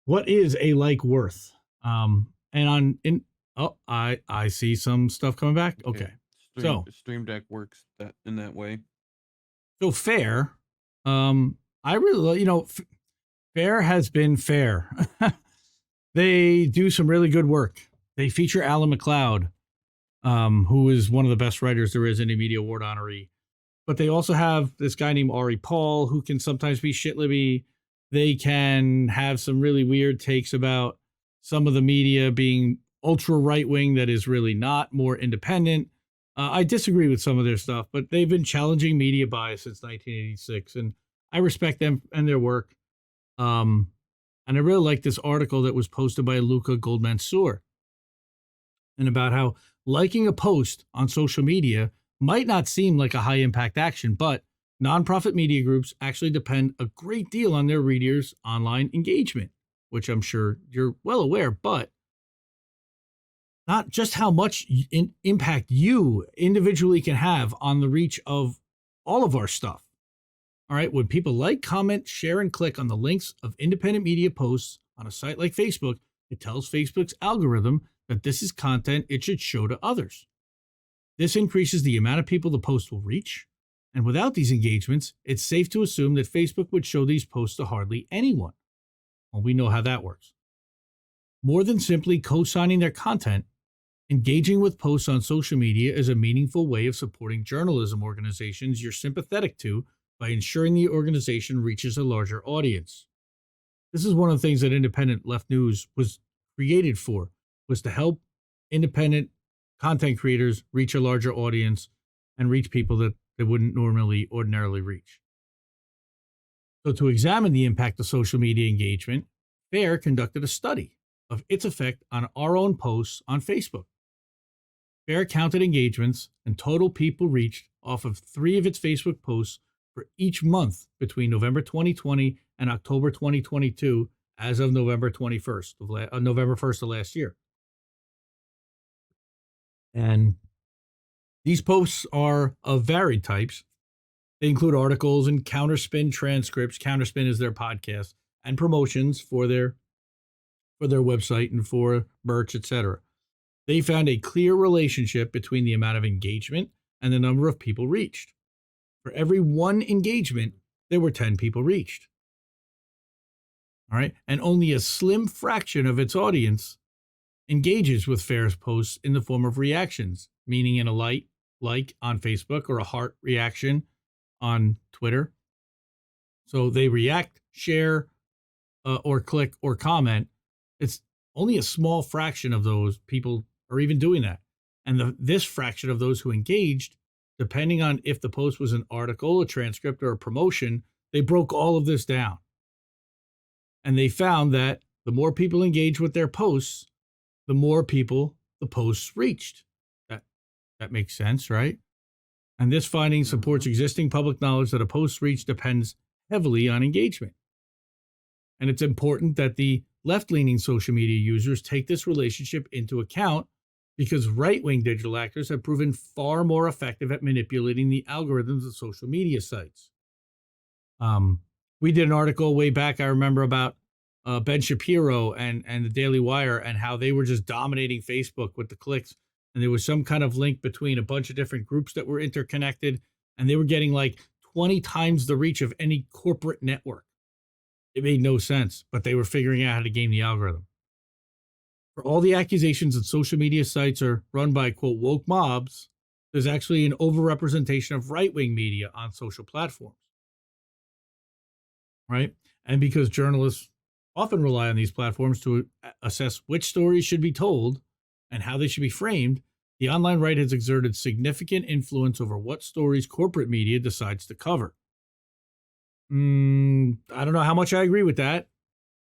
What is a like worth? I see some stuff coming back. Okay. Stream Deck works that in that way. So fair. I really, fair has been fair. They do some really good work. They feature Alan McLeod, who is one of the best writers there is in a media award honoree. But they also have this guy named Ari Paul, who can sometimes be shit libby. They can have some really weird takes about some of the media being ultra right wing that is really not, more independent. I disagree with some of their stuff, but they've been challenging media bias since 1986, and I respect them and their work. And I really like this article that was posted by Luca Goldmansour, and about how liking a post on social media might not seem like a high impact action, but nonprofit media groups actually depend a great deal on their readers' online engagement, which I'm sure you're well aware, but not just how much impact you individually can have on the reach of all of our stuff. All right, when people like, comment, share, and click on the links of independent media posts on a site like Facebook, it tells Facebook's algorithm that this is content it should show to others. This increases the amount of people the post will reach, and without these engagements, it's safe to assume that Facebook would show these posts to hardly anyone. Well, we know how that works. More than simply co-signing their content, engaging with posts on social media is a meaningful way of supporting journalism organizations you're sympathetic to by ensuring the organization reaches a larger audience. This is one of the things that Independent Left News was created for, was to help independent content creators reach a larger audience and reach people that they wouldn't ordinarily reach. So to examine the impact of social media engagement, FAIR conducted a study of its effect on our own posts on Facebook. FAIR counted engagements and total people reached off of 3 of its Facebook posts for each month between November 2020 and October 2022 as of November 1st of last year. And these posts are of varied types. They include articles and Counterspin transcripts. Counterspin is their podcast, and promotions for their website and for merch, etc. They found a clear relationship between the amount of engagement and the number of people reached. For every 1 engagement, there were 10 people reached. All right. And only a slim fraction of its audience engages with FAIR's posts in the form of reactions, meaning in a like on Facebook or a heart reaction on Twitter. So they react, share, or click or comment. It's only a small fraction of those people are even doing that. And this fraction of those who engaged, depending on if the post was an article, a transcript, or a promotion, they broke all of this down. And they found that the more people engage with their posts, the more people the posts reached. That makes sense, right? And this finding supports existing public knowledge that a post's reach depends heavily on engagement. And it's important that the left-leaning social media users take this relationship into account, because right-wing digital actors have proven far more effective at manipulating the algorithms of social media sites. We did an article way back, I remember, about Ben Shapiro and the Daily Wire, and how they were just dominating Facebook with the clicks. And there was some kind of link between a bunch of different groups that were interconnected, and they were getting like 20 times the reach of any corporate network. It made no sense, but they were figuring out how to game the algorithm. For all the accusations that social media sites are run by, quote, woke mobs, there's actually an overrepresentation of right-wing media on social platforms. Right? And because journalists often rely on these platforms to assess which stories should be told and how they should be framed, the online right has exerted significant influence over what stories corporate media decides to cover. I don't know how much I agree with that,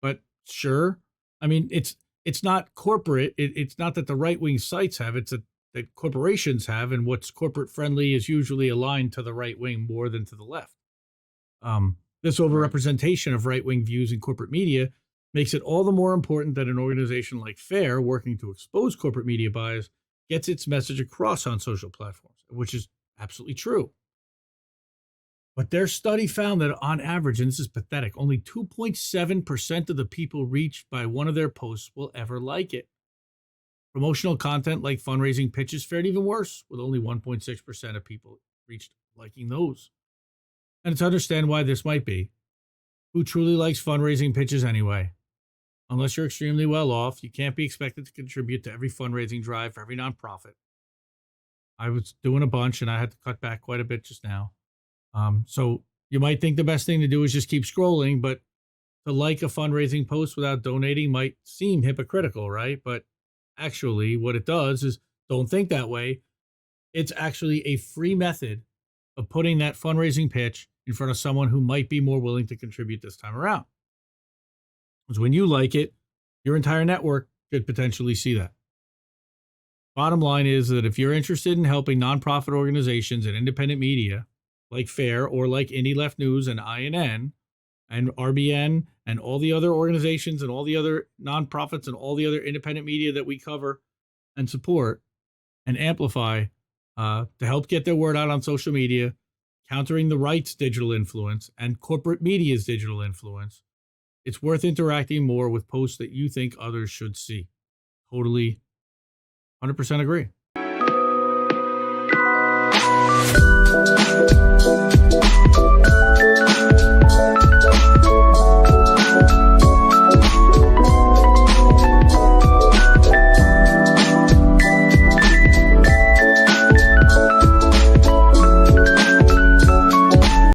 but sure. I mean, it's not corporate. It's not that the right-wing sites have, it's that corporations have, and what's corporate friendly is usually aligned to the right wing more than to the left. This overrepresentation of right-wing views in corporate media makes it all the more important that an organization like FAIR, working to expose corporate media bias, gets its message across on social platforms, which is absolutely true. But their study found that on average, and this is pathetic, only 2.7% of the people reached by one of their posts will ever like it. Promotional content like fundraising pitches fared even worse, with only 1.6% of people reached liking those. And it's to understand why this might be. Who truly likes fundraising pitches anyway? Unless you're extremely well off, you can't be expected to contribute to every fundraising drive for every nonprofit. I was doing a bunch and I had to cut back quite a bit just now. So you might think the best thing to do is just keep scrolling, but to like a fundraising post without donating might seem hypocritical, right? But actually, what it does is, don't think that way. It's actually a free method of putting that fundraising pitch in front of someone who might be more willing to contribute this time around. Because when you like it, your entire network could potentially see that. Bottom line is that if you're interested in helping nonprofit organizations and independent media, like FAIR or like Indie Left News and INN and RBN and all the other organizations and all the other nonprofits and all the other independent media that we cover and support and amplify to help get their word out on social media, countering the right's digital influence and corporate media's digital influence, it's worth interacting more with posts that you think others should see. Totally, 100% agree.